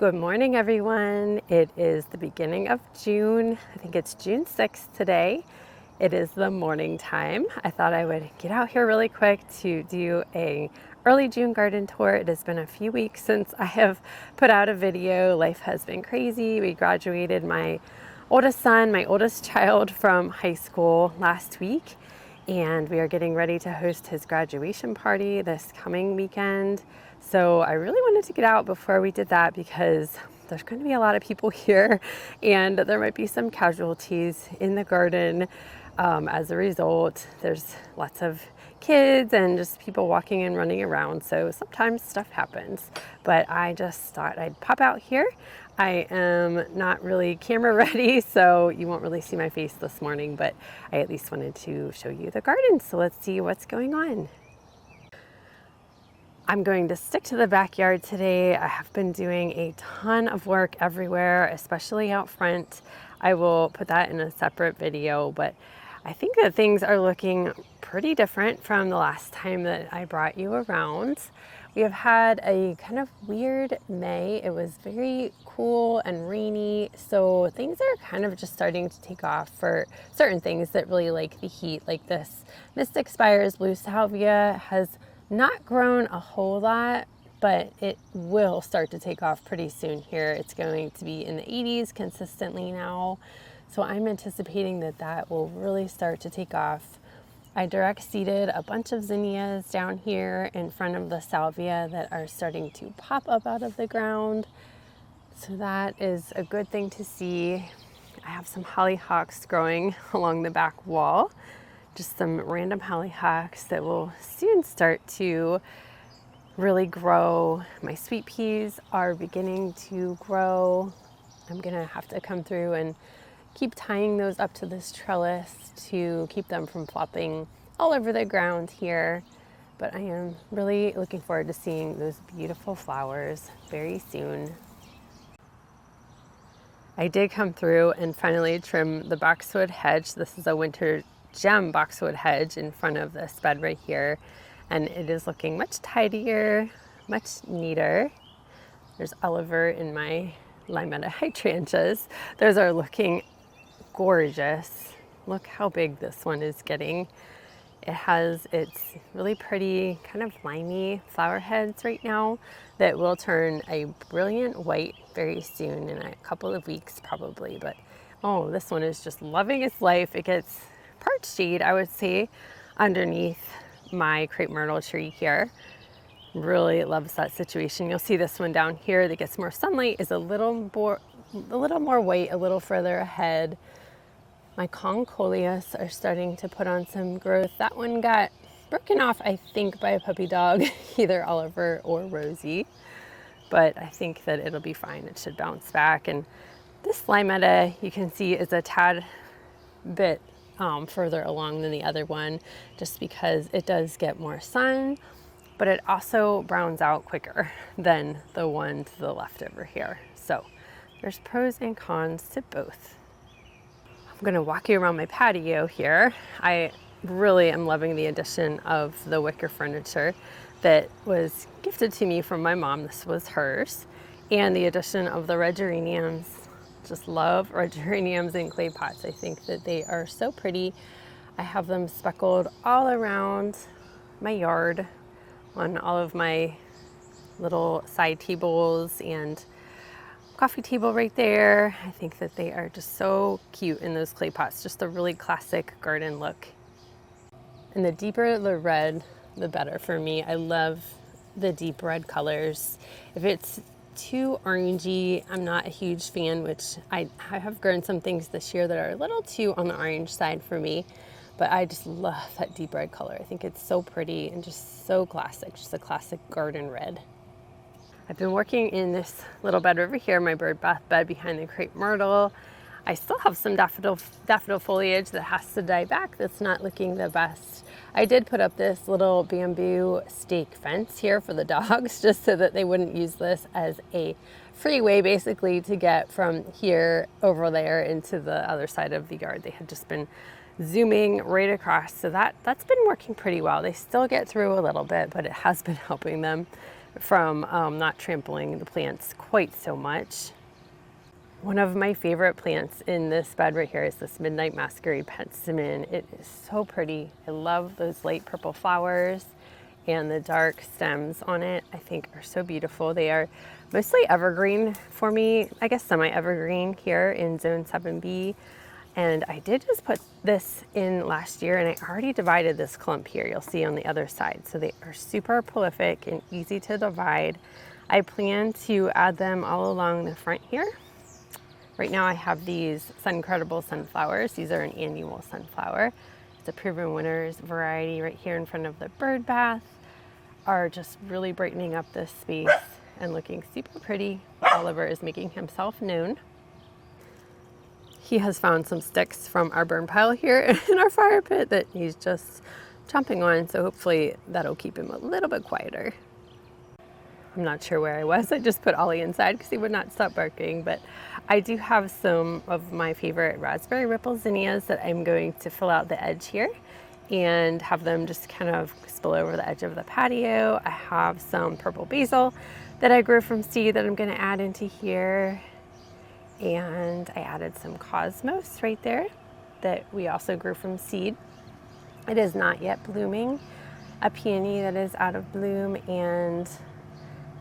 Good morning, everyone. It is the beginning of June. I think it's June 6th today. It is the morning time. I thought I would get out here really quick to do a early June garden tour. It has been a few weeks since I have put out a video. Life has been crazy. We graduated my oldest son, my oldest child, from high school last week, and we are getting ready to host his graduation party this coming weekend. So I really wanted to get out before we did that because there's going to be a lot of people here and there might be some casualties in the garden. As a result, there's lots of kids and just people walking and running around. So sometimes stuff happens, but I just thought I'd pop out here. I am not really camera ready, so you won't really see my face this morning, but I at least wanted to show you the garden. So let's see what's going on. I'm going to stick to the backyard today. I have been doing a ton of work everywhere, especially out front. I will put that in a separate video, but I think that things are looking pretty different from the last time that I brought you around. We have had a kind of weird May. It was very cool and rainy, so things are kind of just starting to take off for certain things that really like the heat, like this Mystic Spires blue salvia has not grown a whole lot, but it will start to take off pretty soon here. It's going to be in the 80s consistently now. So I'm anticipating that that will really start to take off. I direct seeded a bunch of zinnias down here in front of the salvia that are starting to pop up out of the ground. So that is a good thing to see. I have some hollyhocks growing along the back wall. Just some random hollyhocks that will soon start to really grow. My sweet peas are beginning to grow. I'm gonna have to come through and keep tying those up to this trellis to keep them from flopping all over the ground here. But I am really looking forward to seeing those beautiful flowers very soon. I did come through and finally trim the boxwood hedge. This is a winter gem boxwood hedge in front of this bed right here, and it is looking much tidier, much neater. There's Oliver in my lavender hydrangeas. Those are looking gorgeous. Look how big this one is getting. It has its really pretty kind of limey flower heads right now that will turn a brilliant white very soon, in a couple of weeks probably. But oh, this one is just loving its life. It gets part shade, I would say, underneath my crepe myrtle tree here. Really loves that situation. You'll see this one down here that gets more sunlight is a little more white, a little further ahead. My coneflowers are starting to put on some growth. That one got broken off, I think, by a puppy dog, either Oliver or Rosie, but I think that it'll be fine. It should bounce back. And this limetta, you can see, is a tad bit further along than the other one, just because it does get more sun, but it also browns out quicker than the one to the left over here. So there's pros and cons to both. I'm gonna walk you around my patio here. I really am loving the addition of the wicker furniture that was gifted to me from my mom. This was hers. And the addition of the red geraniums. Just love red geraniums in clay pots. I think that they are so pretty. I have them speckled all around my yard on all of my little side tables and coffee table right there. I think that they are just so cute in those clay pots. Just a really classic garden look. And the deeper the red, the better for me. I love the deep red colors. If it's too orangey, I'm not a huge fan, which I have grown some things this year that are a little too on the orange side for me, but I just love that deep red color. I think it's so pretty and just so classic, just a classic garden red. I've been working in this little bed over here, my bird bath bed behind the crepe myrtle. I still have some daffodil foliage that has to die back. That's not looking the best. I did put up this little bamboo stake fence here for the dogs, just so that they wouldn't use this as a freeway basically to get from here over there into the other side of the yard. They had just been zooming right across, so that's been working pretty well. They still get through a little bit, but it has been helping them. from not trampling the plants quite so much. One of my favorite plants in this bed right here is this Midnight Masquerade Penstemon. It is so pretty. I love those light purple flowers, and the dark stems on it I think are so beautiful. They are mostly evergreen for me, I guess semi-evergreen here in zone 7B. And I did just put this in last year, and I already divided this clump here. You'll see on the other side. So they are super prolific and easy to divide. I plan to add them all along the front here. Right now I have these Suncredible sunflowers. These are an annual sunflower. It's a proven winners variety right here in front of the bird bath. Are just really brightening up this space and looking super pretty. Oliver is making himself known. He has found some sticks from our burn pile here in our fire pit that he's just chomping on, so hopefully that'll keep him a little bit quieter. I'm not sure where I was. I just put Ollie inside because he would not stop barking, but I do have some of my favorite raspberry ripple zinnias that I'm going to fill out the edge here and have them just kind of spill over the edge of the patio. I have some purple basil that I grew from seed that I'm going to add into here. And I added some cosmos right there that we also grew from seed. It is not yet blooming. A peony that is out of bloom, and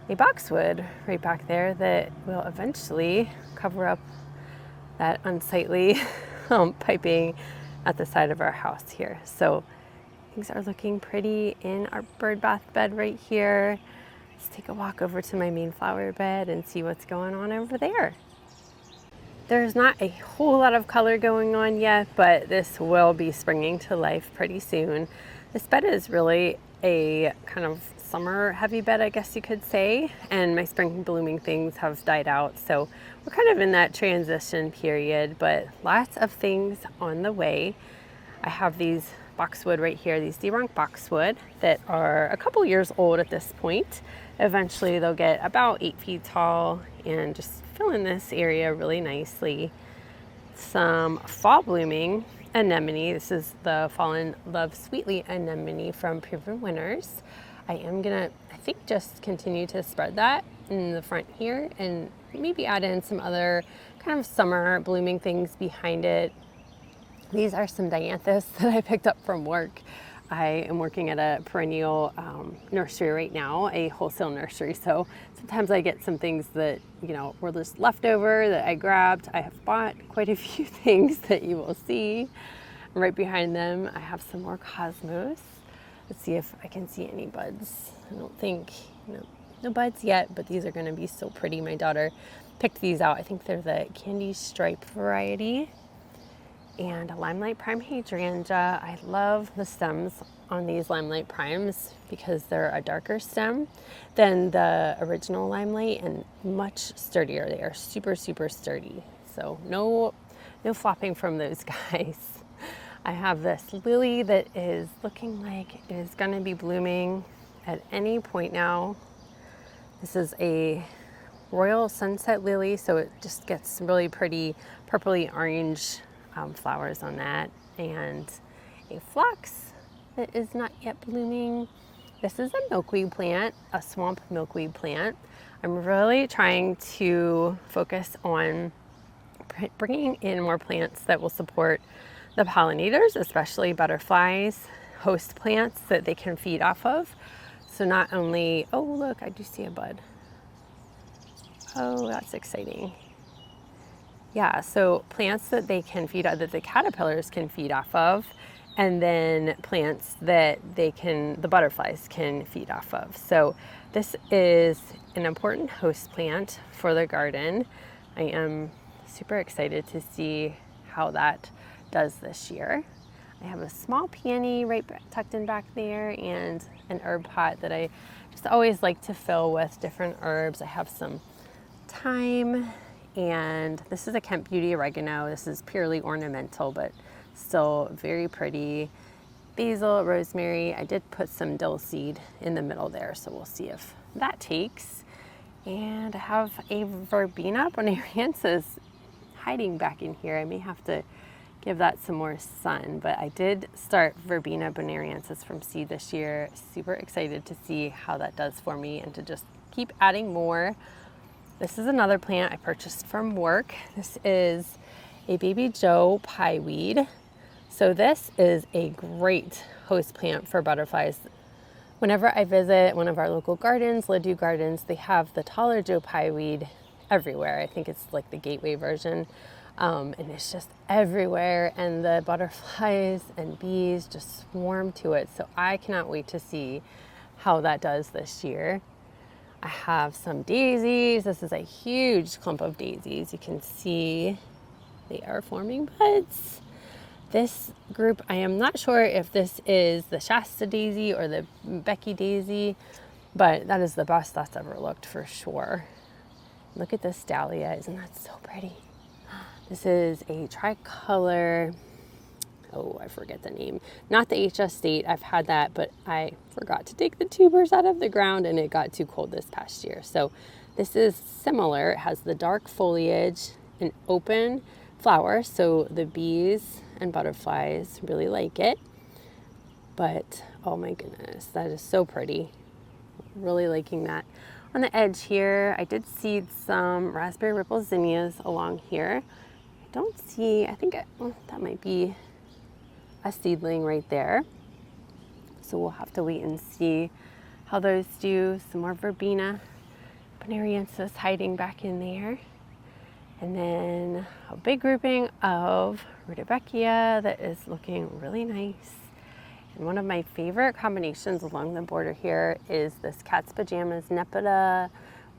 a boxwood right back there that will eventually cover up that unsightly piping at the side of our house here. So things are looking pretty in our bird bath bed right here. Let's take a walk over to my main flower bed and see what's going on over there. There's not a whole lot of color going on yet, but this will be springing to life pretty soon. This bed is really a kind of summer heavy bed, I guess you could say, and my spring blooming things have died out, so we're kind of in that transition period, but lots of things on the way. I have these boxwood right here, these D-rank boxwood that are a couple years old at this point. Eventually they'll get about 8 feet tall and just fill in this area really nicely. Some fall blooming anemone. This is the Fall in Love Sweetly anemone from Proven Winners. I am gonna, I think, just continue to spread that in the front here and maybe add in some other kind of summer blooming things behind it. These are some dianthus that I picked up from work. I am working at a perennial nursery right now, a wholesale nursery. So sometimes I get some things that, you know, were just left over that I grabbed. I have bought quite a few things that you will see. Right behind them, I have some more cosmos. Let's see if I can see any buds. I don't think, no buds yet, but these are gonna be so pretty. My daughter picked these out. I think they're the candy stripe variety. And a limelight prime hydrangea. I love the stems on these limelight primes because they're a darker stem than the original limelight and much sturdier. They are super, super sturdy. So no flopping from those guys. I have this lily that is looking like it is going to be blooming at any point now. This is a royal sunset lily, so it just gets really pretty purpley orange flowers on that, and a phlox that is not yet blooming. This is a milkweed plant, a swamp milkweed plant. I'm really trying to focus on bringing in more plants that will support the pollinators, especially butterflies, host plants that they can feed off of. So not only, oh look, I do see a bud. Oh, that's exciting. Yeah, so plants that they can feed, that the caterpillars can feed off of, and then plants that the butterflies can feed off of. So this is an important host plant for the garden. I am super excited to see how that does this year. I have a small peony right tucked in back there and an herb pot that I just always like to fill with different herbs. I have some thyme, and this is a Kent Beauty oregano. This is purely ornamental, but still very pretty. Basil, rosemary. I did put some dill seed in the middle there, so we'll see if that takes. And I have a verbena bonariensis hiding back in here. I may have to give that some more sun. But I did start Verbena bonariensis from seed this year. Super excited to see how that does for me and to just keep adding more. This is another plant I purchased from work. This is a Baby Joe pieweed. So this is a great host plant for butterflies. Whenever I visit one of our local gardens, Ledoux Gardens, they have the taller Joe pieweed everywhere. I think it's like the gateway version. And it's just everywhere, and the butterflies and bees just swarm to it. So I cannot wait to see how that does this year. I have some daisies. This is a huge clump of daisies. You can see they are forming buds. This group, I am not sure if this is the Shasta daisy or the Becky daisy, but that is the best that's ever looked for sure. Look at this dahlia. Isn't that so pretty? This is a tricolor, oh, I forget the name. Not the HS State, I've had that, but I forgot to take the tubers out of the ground and it got too cold this past year. So this is similar. It has the dark foliage and open flower, so the bees and butterflies really like it. But oh my goodness, that is so pretty. Really liking that. On the edge here, I did seed some raspberry ripple zinnias along here. I don't see, I think that might be a seedling right there. So we'll have to wait and see how those do. Some more Verbena bonariensis hiding back in there. And then a big grouping of Rudbeckia that is looking really nice. And one of my favorite combinations along the border here is this Cat's Pajamas Nepeta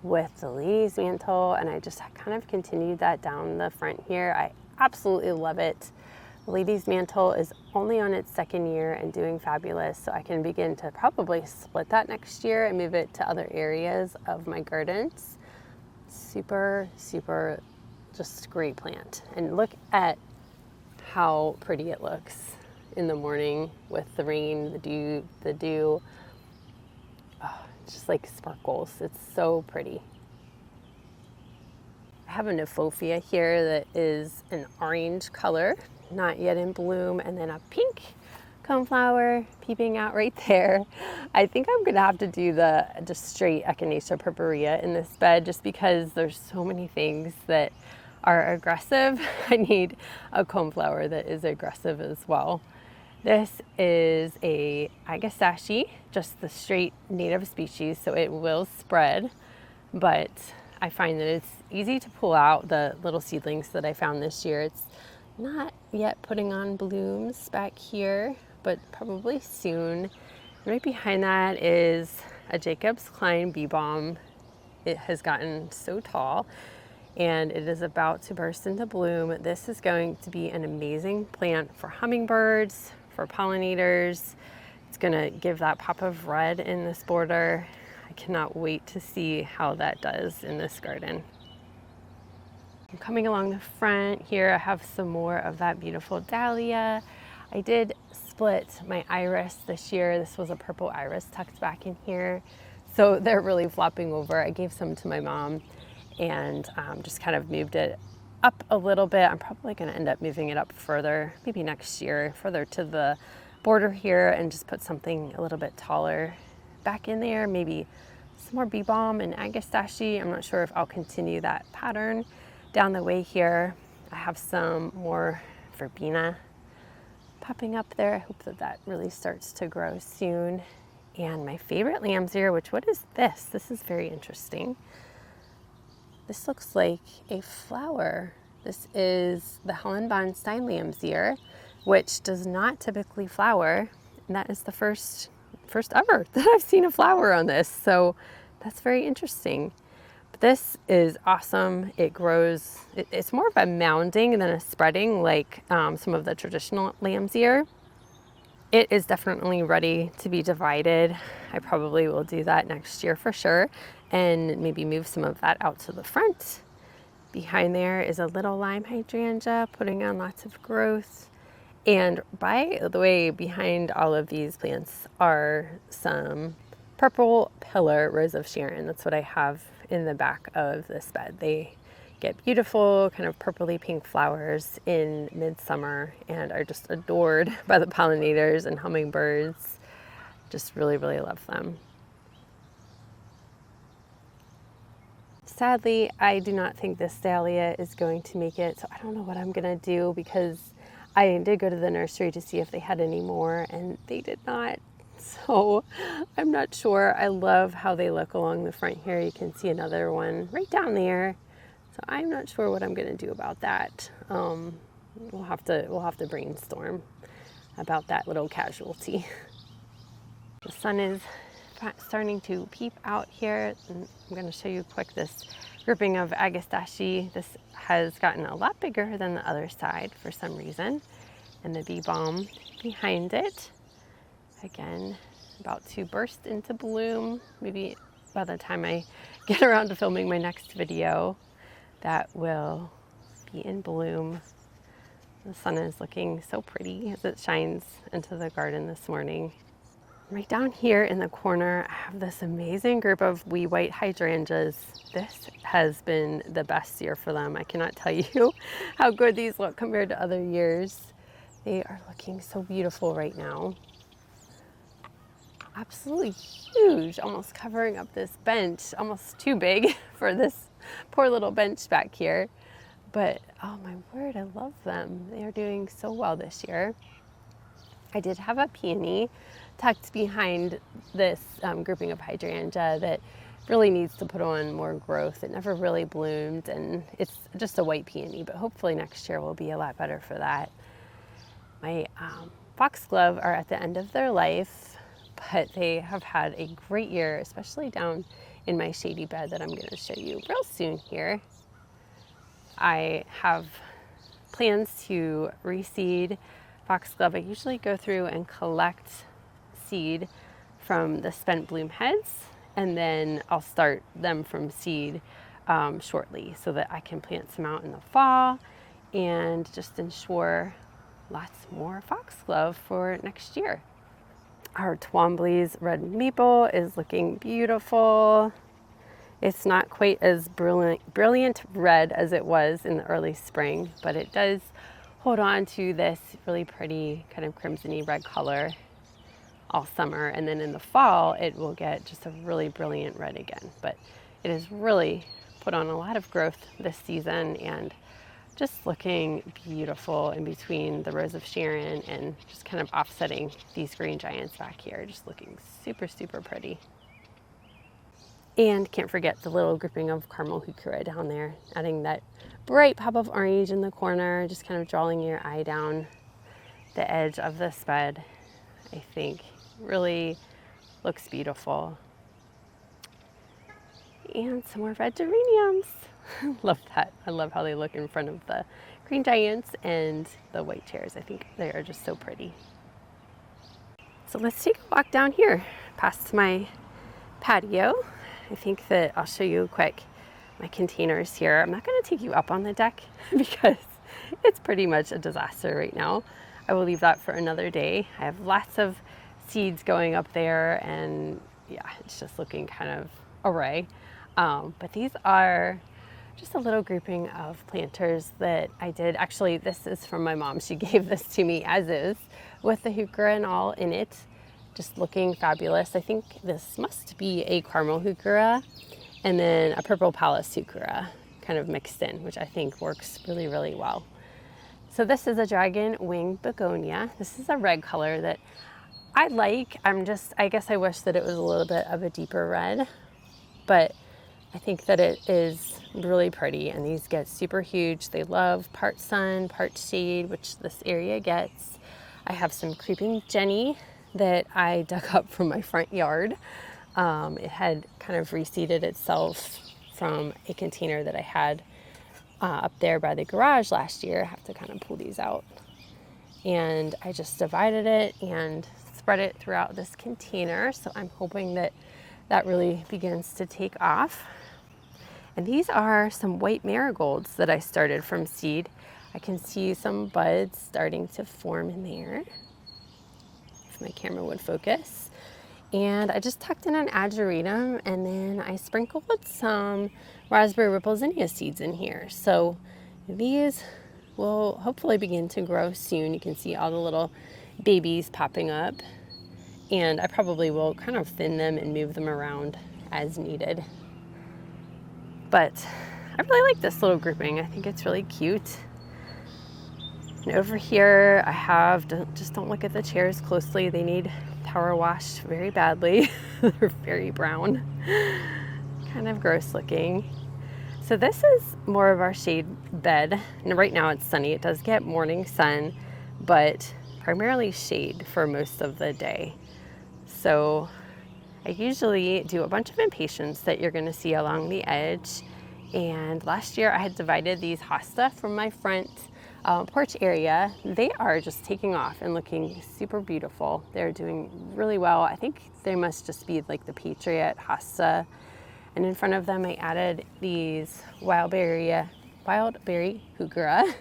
with the Lady's Mantle, and I just kind of continued that down the front here. I absolutely love it. The Lady's Mantle is only on its second year and doing fabulous, so I can begin to probably split that next year and move it to other areas of my gardens. Super, super just great plant. And look at how pretty it looks in the morning with the rain, the dew. Oh, just like sparkles. It's so pretty. I have a Nymphophia here that is an orange color, not yet in bloom, and then a pink coneflower peeping out right there. I think I'm gonna have to do the just straight Echinacea purpurea in this bed just because there's so many things that are aggressive. I need a coneflower that is aggressive as well. This is a Agastache, just the straight native species, so it will spread, but I find that it's easy to pull out the little seedlings that I found this year. It's not yet putting on blooms back here, but probably soon. Right behind that is a Jacob's Klein bee balm. It has gotten so tall and it is about to burst into bloom. This is going to be an amazing plant for hummingbirds, for pollinators. It's gonna give that pop of red in this border. I cannot wait to see how that does in this garden. I'm coming along the front here. I have some more of that beautiful dahlia. I did split my iris this year. This was a purple iris tucked back in here. So they're really flopping over. I gave some to my mom and just kind of moved it up a little bit. I'm probably gonna end up moving it up further, maybe next year, further to the border here and just put something a little bit taller back in there. Maybe some more bee balm and Agastache. I'm not sure if I'll continue that pattern down the way here. I have some more Verbena popping up there. I hope that that really starts to grow soon. And my favorite lamb's-ear, which what is this? This is very interesting. This looks like a flower. This is the Helen Bonstein lamb's-ear, which does not typically flower. And that is the first ever that I've seen a flower on this. So that's very interesting. But this is awesome. It grows, it's more of a mounding than a spreading like some of the traditional lamb's-ear. It is definitely ready to be divided. I probably will do that next year for sure, and maybe move some of that out to the front. Behind there is a little lime hydrangea putting on lots of growth. And by the way, behind all of these plants are some purple pillar rose of Sharon. That's what I have in the back of this bed. They get beautiful kind of purpley pink flowers in midsummer and are just adored by the pollinators and hummingbirds. Just really, really love them. Sadly, I do not think this dahlia is going to make it, so I don't know what I'm gonna do, because I did go to the nursery to see if they had any more and they did not. So I'm not sure. I love how they look along the front here. You can see another one right down there. So I'm not sure what I'm gonna do about that. We'll have to brainstorm about that little casualty. The sun is starting to peep out here. And I'm going to show you quick this grouping of Agastache. This has gotten a lot bigger than the other side for some reason. And the bee balm behind it, again, about to burst into bloom. Maybe by the time I get around to filming my next video, that will be in bloom. The sun is looking so pretty as it shines into the garden this morning. Right down here in the corner, I have this amazing group of wee white hydrangeas. This has been the best year for them. I cannot tell you how good these look compared to other years. They are looking so beautiful right now. Absolutely huge, almost covering up this bench, almost too big for this poor little bench back here. But oh my word, I love them. They are doing so well this year. I did have a peony tucked behind this grouping of hydrangea that really needs to put on more growth. It never really bloomed, and it's just a white peony, but hopefully next year will be a lot better for that. My foxglove are at the end of their life, but they have had a great year, especially down in my shady bed that I'm going to show you real soon here. I have plans to reseed foxglove. I usually go through and collect seed from the spent bloom heads, and then I'll start them from seed shortly so that I can plant some out in the fall and just ensure lots more foxglove for next year. Our Twombly's red maple is looking beautiful. It's not quite as brilliant red as it was in the early spring, but it does hold on to this really pretty kind of crimsony red color all summer, and then in the fall it will get just a really brilliant red again. But it has really put on a lot of growth this season and just looking beautiful in between the Rose of Sharon and just kind of offsetting these green giants back here, just looking super, super pretty. And can't forget the little grouping of caramel heuchera down there, adding that bright pop of orange in the corner, just kind of drawing your eye down the edge of this bed. I think really looks beautiful. And some more red geraniums. Love that. I love how they look in front of the green giants and the white chairs. I think they are just so pretty. So let's take a walk down here past my patio. I think that I'll show you quick my containers here. I'm not going to take you up on the deck because it's pretty much a disaster right now. I will leave that for another day. I have lots of seeds going up there, and yeah, it's just looking kind of awry. But these are just a little grouping of planters that I did. Actually, this is from my mom. She gave this to me as is, with the heuchera and all in it, just looking fabulous. I think this must be a caramel heuchera and then a purple Pallas heuchera kind of mixed in, which I think works really, really well. So this is a dragon wing begonia. This is a red color that I like. I guess I wish that it was a little bit of a deeper red, but I think that it is really pretty, and these get super huge. They love part sun, part shade, which this area gets. I have some creeping Jenny that I dug up from my front yard. It had kind of reseeded itself from a container that I had up there by the garage last year. I have to kind of pull these out. And I just divided it and spread it throughout this container. So I'm hoping that that really begins to take off. And these are some white marigolds that I started from seed. I can see some buds starting to form in there, if my camera would focus. And I just tucked in an ageratum, and then I sprinkled some raspberry ripple zinnia seeds in here. So these will hopefully begin to grow soon. You can see all the little babies popping up, and I probably will kind of thin them and move them around as needed. But I really like this little grouping. I think it's really cute. And over here I have, just don't look at the chairs closely. They need power washed very badly. They're very brown, kind of gross looking. So this is more of our shade bed. And right now it's sunny. It does get morning sun, but primarily shade for most of the day. So I usually do a bunch of impatiens that you're gonna see along the edge. And last year I had divided these hosta from my front porch area. They are just taking off and looking super beautiful. They're doing really well. I think they must just be like the Patriot hosta. And in front of them I added these wildberry heuchera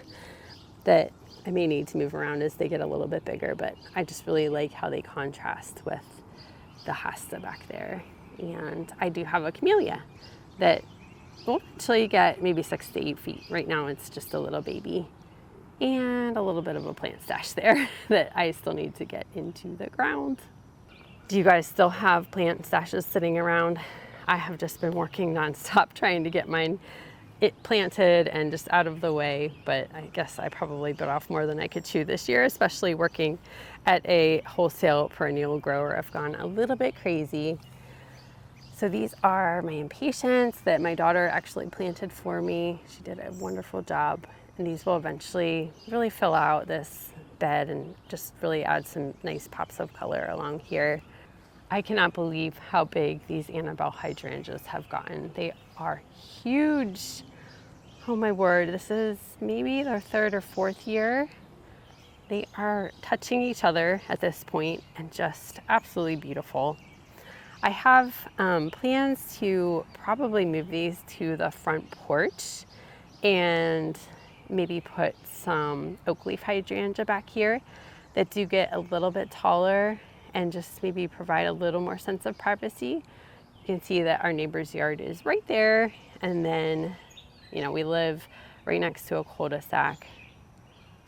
that I may need to move around as they get a little bit bigger, but I just really like how they contrast with the hosta back there. And I do have a camellia that will eventually get maybe 6 to 8 feet. Right now it's just a little baby. And a little bit of a plant stash there that I still need to get into the ground. Do you guys still have plant stashes sitting around? I have just been working nonstop trying to get mine planted and just out of the way, but I guess I probably bit off more than I could chew this year, especially working at a wholesale perennial grower. I've gone a little bit crazy. So these are my impatiens that my daughter actually planted for me. She did a wonderful job. And these will eventually really fill out this bed and just really add some nice pops of color along here. I cannot believe how big these Annabelle hydrangeas have gotten. They are huge. Oh my word, this is maybe their 3rd or 4th year. They are touching each other at this point and just absolutely beautiful. I have plans to probably move these to the front porch and maybe put some oak leaf hydrangea back here that do get a little bit taller and just maybe provide a little more sense of privacy. You can see that our neighbor's yard is right there, and then, you know, we live right next to a cul-de-sac.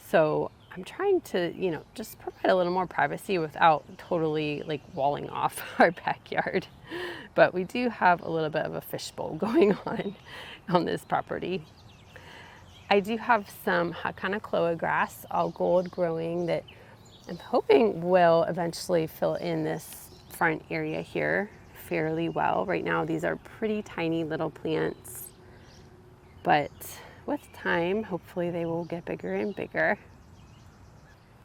So I'm trying to, you know, just provide a little more privacy without totally like walling off our backyard. But we do have a little bit of a fishbowl going on this property. I do have some coneflower grass, all gold growing, that I'm hoping will eventually fill in this front area here fairly well. Right now these are pretty tiny little plants, but with time hopefully they will get bigger and bigger.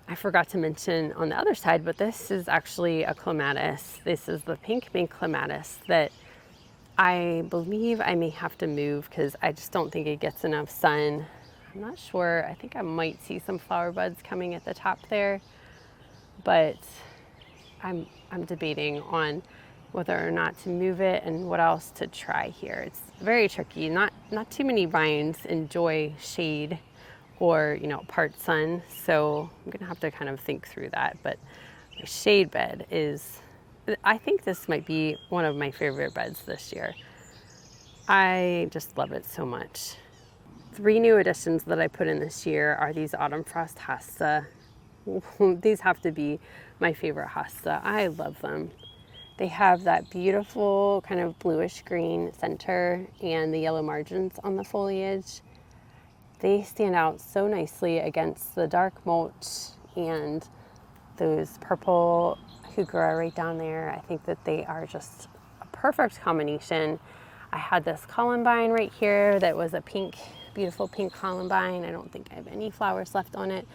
I forgot to mention on the other side, but this is actually a clematis. This is the pink clematis that I believe I may have to move because I just don't think it gets enough sun. I'm not sure. I think I might see some flower buds coming at the top there, but I'm debating on whether or not to move it and what else to try here. It's very tricky. Not too many vines enjoy shade or, you know, part sun, so I'm gonna have to kind of think through that. But my shade bed is, I think this might be one of my favorite beds this year. I just love it so much. 3 new additions that I put in this year are these autumn frost hosta. These have to be my favorite hosta. I love them. They have that beautiful kind of bluish green center and the yellow margins on the foliage. They stand out so nicely against the dark mulch and those purple heuchera right down there. I think that they are just a perfect combination. I had this columbine right here that was a pink, beautiful pink columbine. I don't think I have any flowers left on it,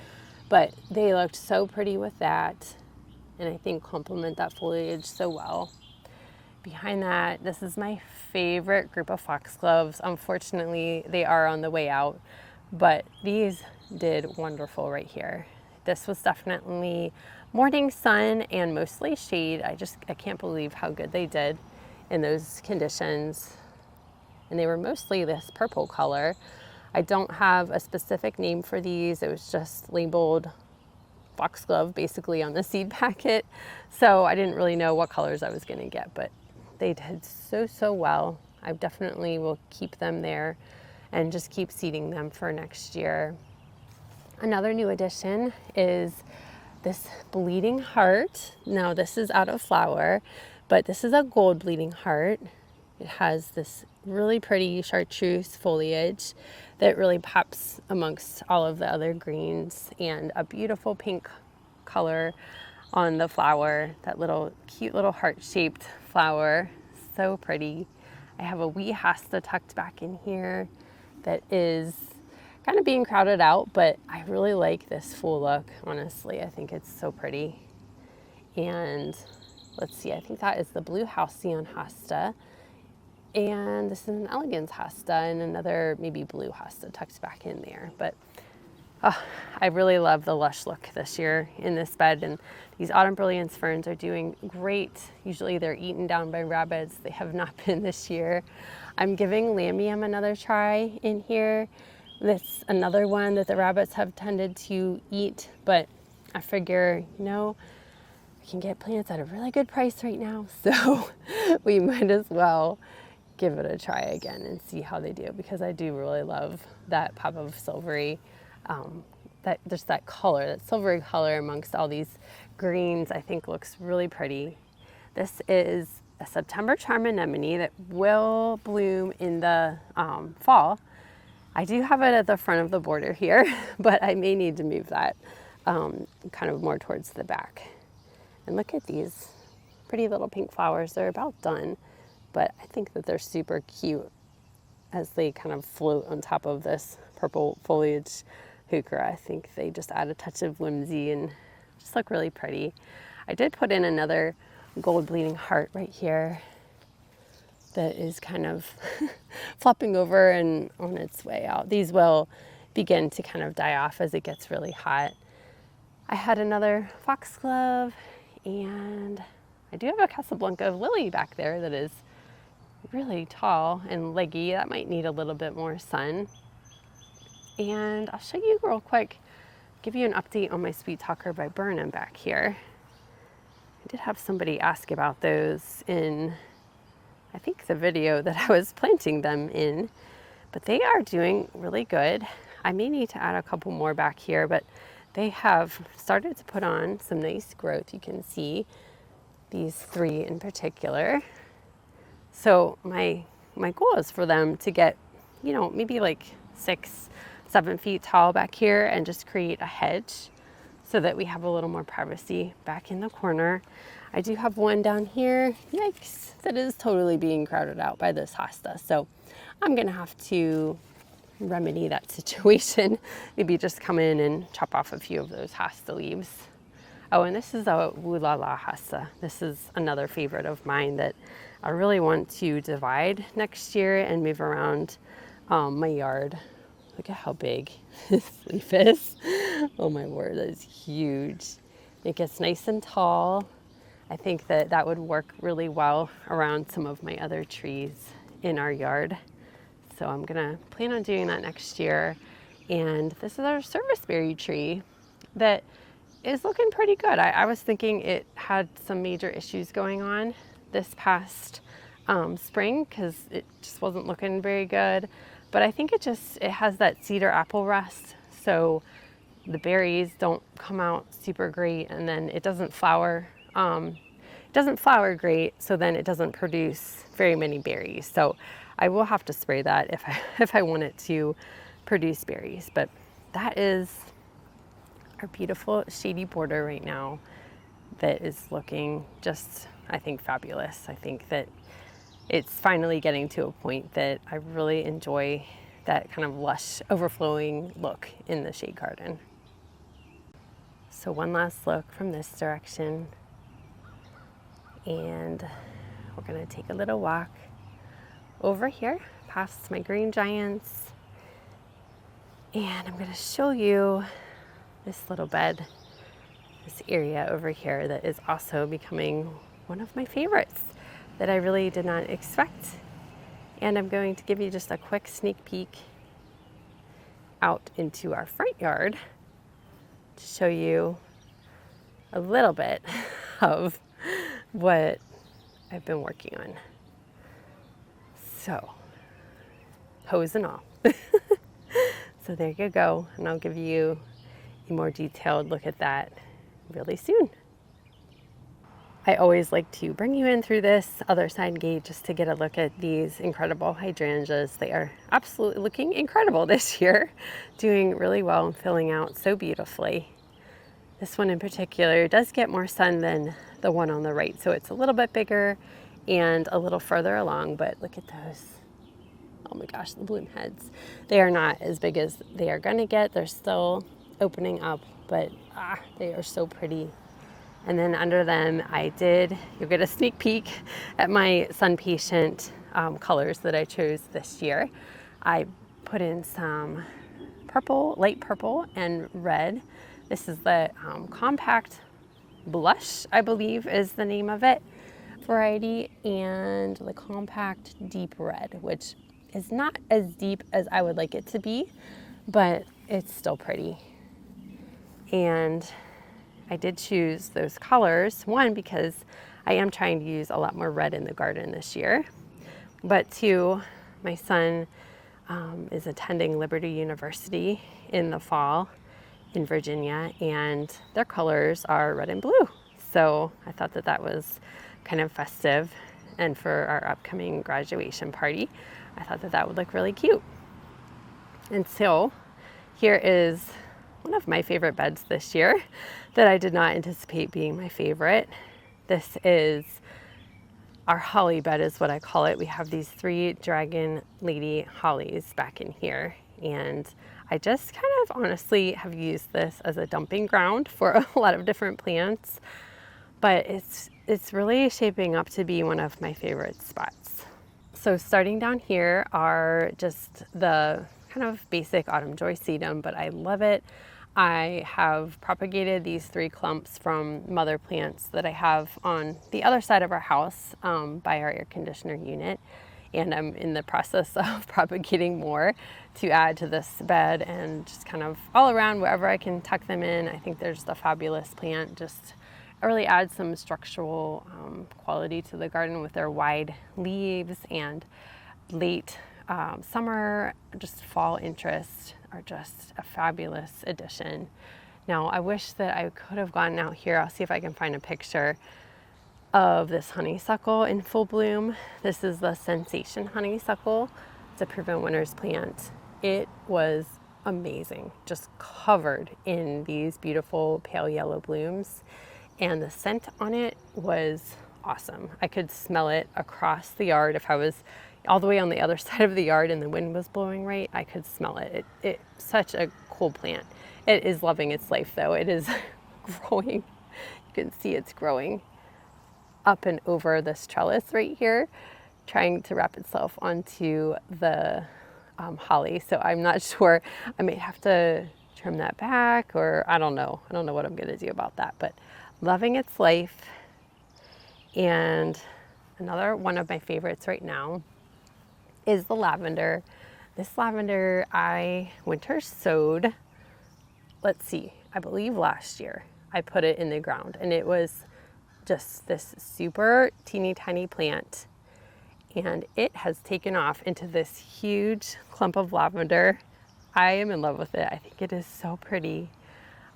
but they looked so pretty with that, and I think complement that foliage so well. Behind that, this is my favorite group of foxgloves. Unfortunately, they are on the way out, but these did wonderful right here. This was definitely morning sun and mostly shade. I can't believe how good they did in those conditions. And they were mostly this purple color. I don't have a specific name for these. It was just labeled foxglove basically on the seed packet. So I didn't really know what colors I was gonna get, but they did so well. I definitely will keep them there and just keep seeding them for next year. Another new addition is this bleeding heart. Now this is out of flower, but this is a gold bleeding heart. It has this really pretty chartreuse foliage that really pops amongst all of the other greens, and a beautiful pink color on the flower, that little cute little heart-shaped flower, so pretty. I have a wee hosta tucked back in here that is kind of being crowded out, but I really like this full look, honestly. I think it's so pretty. And let's see, I think that is the blue halcyon hosta. And this is an elegance hosta and another maybe blue hosta tucked back in there. But I really love the lush look this year in this bed, and these autumn brilliance ferns are doing great. Usually they're eaten down by rabbits. They have not been this year. I'm giving lamium another try in here. That's another one that the rabbits have tended to eat, but I figure, you know, we can get plants at a really good price right now, so we might as well give it a try again and see how they do, because I do really love that pop of silvery, that color, that silvery color amongst all these greens. I think looks really pretty. This is a September charm anemone that will bloom in the fall. I do have it at the front of the border here, but I may need to move that kind of more towards the back. And look at these pretty little pink flowers. They're about done, but I think that they're super cute as they kind of float on top of this purple foliage heuchera. I think they just add a touch of whimsy and just look really pretty. I did put in another gold bleeding heart right here that is kind of flopping over and on its way out. These will begin to kind of die off as it gets really hot. I had another foxglove, and I do have a Casablanca lily back there that is really tall and leggy. That might need a little bit more sun. And I'll show you real quick, give you an update on my sweet talker Viburnum back here. I did have somebody ask about those in, I think, the video that I was planting them in, but they are doing really good. I may need to add a couple more back here, but they have started to put on some nice growth. You can see these three in particular. So my goal is for them to get, you know, maybe like 6-7 feet tall back here and just create a hedge so that we have a little more privacy back in the corner. I do have one down here, yikes, that is totally being crowded out by this hosta. So I'm gonna have to remedy that situation. Maybe just come in and chop off a few of those hosta leaves. Oh, and this is a Woo La La hosta. This is another favorite of mine that I really want to divide next year and move around my yard. Look at how big this leaf is. Oh my word, that is huge. It gets nice and tall. I think that that would work really well around some of my other trees in our yard. So I'm gonna plan on doing that next year. And this is our Serviceberry tree that is looking pretty good. I was thinking it had some major issues going on this past spring because it just wasn't looking very good. But I think it has that cedar apple rust. So the berries don't come out super great, and then it doesn't flower. It doesn't flower great, so then it doesn't produce very many berries. So I will have to spray that if I want it to produce berries. But that is our beautiful shady border right now that is looking just, I think, fabulous. I think that it's finally getting to a point that I really enjoy that kind of lush, overflowing look in the shade garden. So one last look from this direction, and we're gonna take a little walk over here past my green giants, and I'm gonna show you this little bed, this area over here that is also becoming one of my favorites that I really did not expect. And I'm going to give you just a quick sneak peek out into our front yard to show you a little bit of what I've been working on. So, hose and all. So there you go, and I'll give you a more detailed look at that really soon. I always like to bring you in through this other side gate just to get a look at these incredible hydrangeas. They are absolutely looking incredible this year, doing really well and filling out so beautifully. This one in particular does get more sun than the one on the right, so it's a little bit bigger and a little further along, but look at those. Oh my gosh, the bloom heads. They are not as big as they are gonna get. They're still opening up, but they are so pretty. And then under them, you'll get a sneak peek at my Sunpatient colors that I chose this year. I put in some purple, light purple and red. This is the compact blush, I believe is the name of it, variety, and the compact deep red, which is not as deep as I would like it to be, but it's still pretty. And I did choose those colors, one, because I am trying to use a lot more red in the garden this year, but two, my son is attending Liberty University in the fall in Virginia, and their colors are red and blue. So I thought that that was kind of festive, and for our upcoming graduation party, I thought that that would look really cute. And so here is one of my favorite beds this year that I did not anticipate being my favorite. This is our holly bed is what I call it. We have these 3 dragon lady hollies back in here, and I just kind of honestly have used this as a dumping ground for a lot of different plants, but it's really shaping up to be one of my favorite spots. So starting down here are just the kind of basic autumn joy sedum, but I love it. I have propagated these 3 clumps from mother plants that I have on the other side of our house by our air conditioner unit. And I'm in the process of propagating more to add to this bed and just kind of all around wherever I can tuck them in. I think they're just a fabulous plant. Just really adds some structural quality to the garden with their wide leaves, and late summer, just fall interest are just a fabulous addition. Now, I wish that I could have gone out here. I'll see if I can find a picture of this honeysuckle in full bloom. This is the Sensation honeysuckle. It's a proven winner's plant. It was amazing, just covered in these beautiful pale yellow blooms, and the scent on it was awesome. I could smell it across the yard. If I was all the way on the other side of the yard and the wind was blowing right, I could smell it. It's such a cool plant. It is loving its life though. It is growing. You can see it's growing up and over this trellis right here, trying to wrap itself onto the holly. So I'm not sure. I may have to trim that back, or I don't know. I don't know what I'm gonna do about that, but loving its life. And another one of my favorites right now is the lavender. This lavender I winter sowed, let's see, I believe last year. I put it in the ground, and it was just this super teeny tiny plant, and it has taken off into this huge clump of lavender. I am in love with it. I think it is so pretty.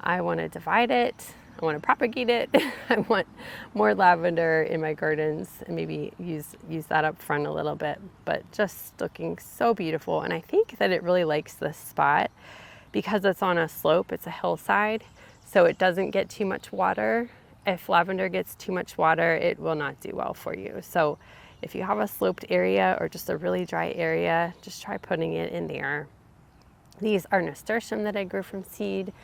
I want to divide it. I want to propagate it. I want more lavender in my gardens, and maybe use that up front a little bit, but just looking so beautiful. And I think that it really likes this spot because it's on a slope. It's a hillside, so it doesn't get too much water. If lavender gets too much water, it will not do well for you. So if you have a sloped area or just a really dry area, just try putting it in there. These are nasturtium that I grew from seed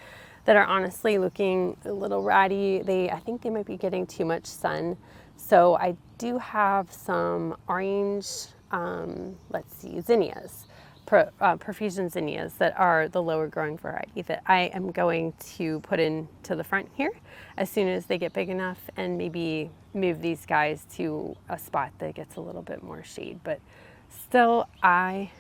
that are honestly looking a little ratty. I think they might be getting too much sun. So I do have some orange, let's see, zinnias, profusion zinnias that are the lower growing variety that I am going to put into the front here as soon as they get big enough, and maybe move these guys to a spot that gets a little bit more shade. But still, I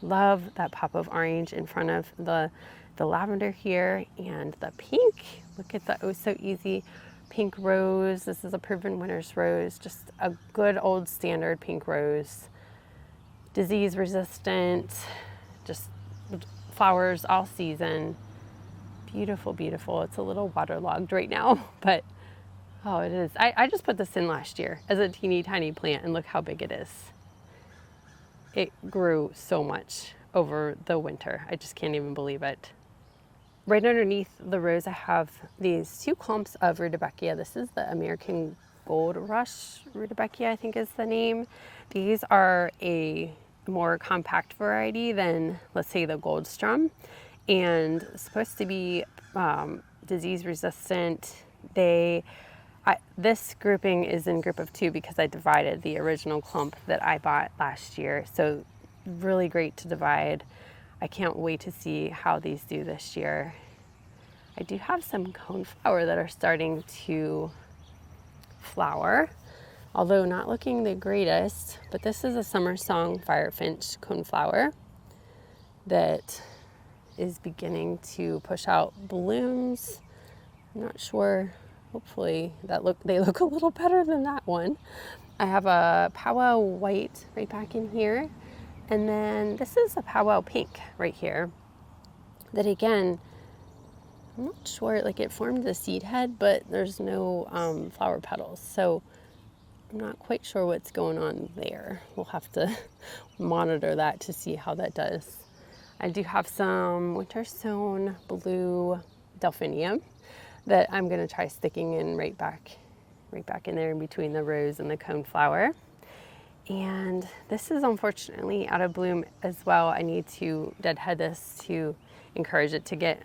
love that pop of orange in front of the lavender here, and the pink. Look at the oh so easy pink rose. This is a proven winner's rose, just a good old standard pink rose. disease resistant, just flowers all season. Beautiful, beautiful. It's a little waterlogged right now, but oh, it is. I just put this in last year as a teeny tiny plant, and look how big it is. It grew so much over the winter. I just can't even believe it. Right underneath the rose, I have these 2 clumps of rudbeckia. This is the American Gold Rush rudbeckia, I think is the name. These are a more compact variety than, let's say, the Goldstrom, and supposed to be disease resistant. This grouping is in group of 2 because I divided the original clump that I bought last year. So really great to divide. I can't wait to see how these do this year. I do have some coneflower that are starting to flower, although not looking the greatest, but this is a summer song firefinch coneflower that is beginning to push out blooms. I'm not sure, hopefully they look a little better than that one. I have a powwow white right back in here, and then this is a powwow pink right here that, again, I'm not sure, like it formed the seed head, but there's no flower petals, so I'm not quite sure what's going on there. We'll have to monitor that to see how that does. I do have some winter sown blue delphinium that I'm going to try sticking in right back in there in between the rose and the coneflower. And this is unfortunately out of bloom as well. I need to deadhead this to encourage it to get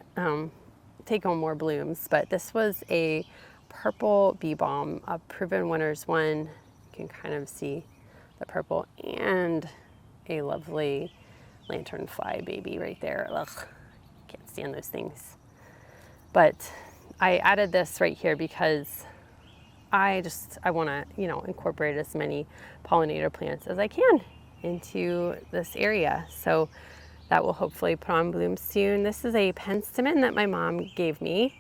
take on more blooms. But this was a purple bee balm, a proven winners one. You can kind of see the purple, and a lovely lanternfly baby right there. Ugh, can't stand those things. But I added this right here because I want to, incorporate as many pollinator plants as I can into this area. So that will hopefully put on bloom soon. This is a penstemon that my mom gave me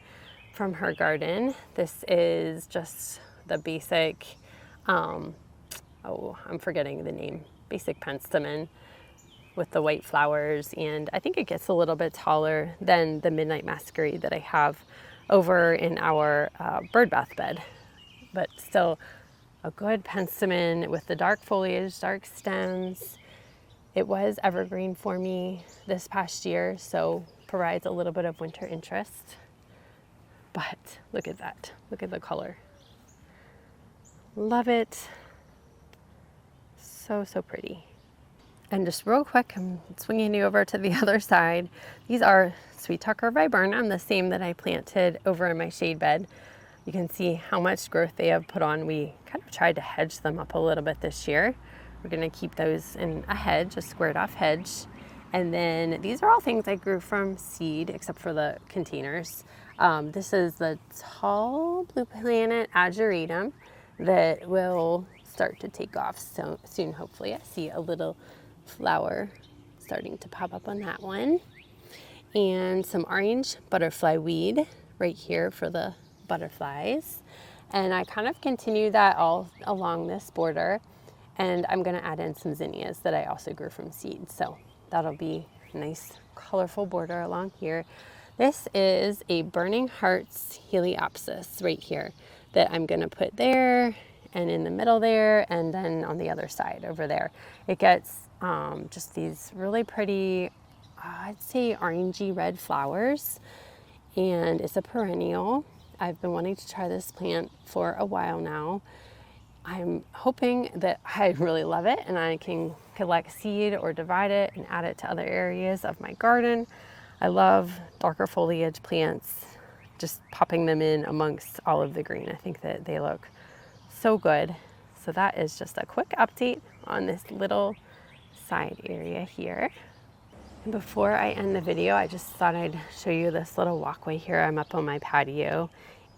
from her garden. This is just the basic, I'm forgetting the name, basic penstemon with the white flowers. And I think it gets a little bit taller than the Midnight Masquerade that I have over in our bird bath bed. But still a good penstemon with the dark foliage, dark stems. It was evergreen for me this past year, so provides a little bit of winter interest. But look at that, look at the color. Love it. So, so pretty. And just real quick, I'm swinging you over to the other side. These are Sweet Tucker Viburnum, the same that I planted over in my shade bed. You can see how much growth they have put on. We kind of tried to hedge them up a little bit this year. We're gonna keep those in a hedge, a squared off hedge. And then these are all things I grew from seed, except for the containers. This is the tall blue planet ageratum that will start to take off so soon, hopefully. I see a little flower starting to pop up on that one. And some orange butterfly weed right here for the butterflies. And I kind of continue that all along this border. And I'm going to add in some zinnias that I also grew from seed. So that'll be a nice colorful border along here. This is a Burning Hearts Heliopsis right here that I'm going to put there and in the middle there, and then on the other side over there. It gets just these really pretty, I'd say orangey red flowers, and it's a perennial. I've been wanting to try this plant for a while now. I'm hoping that I really love it and I can collect seed or divide it and add it to other areas of my garden. I love darker foliage plants, just popping them in amongst all of the green. I think that they look so good. So that is just a quick update on this little side area here. And before I end the video, I just thought I'd show you this little walkway here. I'm up on my patio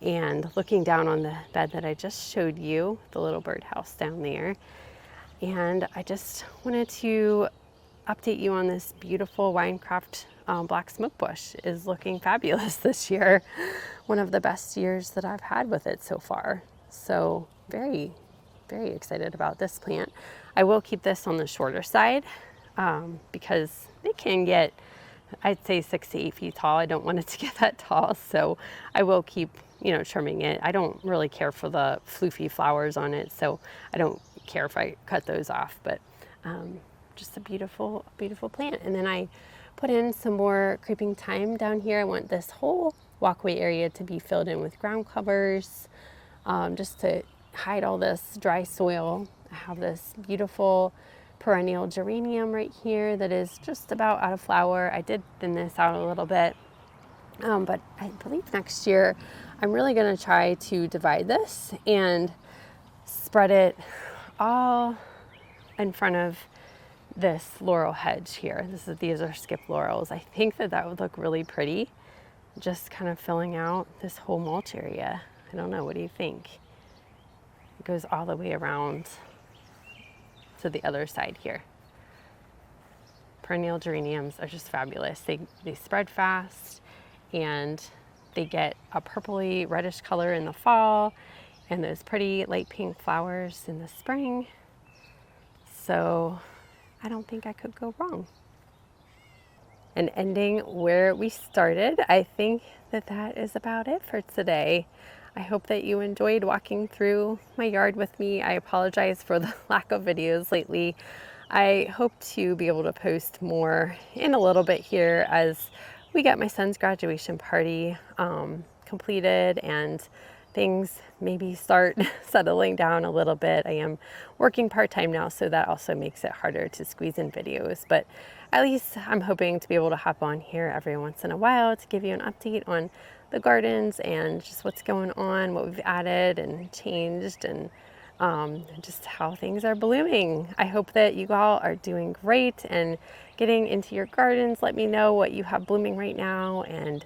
and looking down on the bed that I just showed you, the little birdhouse down there. And I just wanted to update you on this beautiful Winecraft black smoke bush. It is looking fabulous this year. One of the best years that I've had with it so far. So very, very excited about this plant. I will keep this on the shorter side because it can get, I'd say 6 to 8 feet tall. I don't want it to get that tall, so I will keep, you know, trimming it. I don't really care for the floofy flowers on it, so I don't care if I cut those off, but just a beautiful, beautiful plant. And then I put in some more creeping thyme down here. I want this whole walkway area to be filled in with ground covers, just to hide all this dry soil. I have this beautiful perennial geranium right here that is just about out of flower. I did thin this out a little bit, but I believe next year I'm really going to try to divide this and spread it all in front of this laurel hedge here. These are skip laurels. I think that would look really pretty, just kind of filling out this whole mulch area. I don't know, what do you think? It goes all the way around to the other side here. Perennial geraniums are just fabulous. They spread fast and they get a purpley reddish color in the fall and those pretty light pink flowers in the spring. So I don't think I could go wrong. And ending where we started, I think that is about it for today. I hope that you enjoyed walking through my yard with me. I apologize for the lack of videos lately. I hope to be able to post more in a little bit here as we get my son's graduation party completed and things maybe start settling down a little bit. I am working part-time now, so that also makes it harder to squeeze in videos, but at least I'm hoping to be able to hop on here every once in a while to give you an update on the gardens and just what's going on, what we've added and changed, and just how things are blooming. I hope that you all are doing great and getting into your gardens. Let me know what you have blooming right now and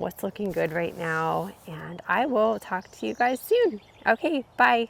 what's looking good right now, and I will talk to you guys soon. Okay, bye.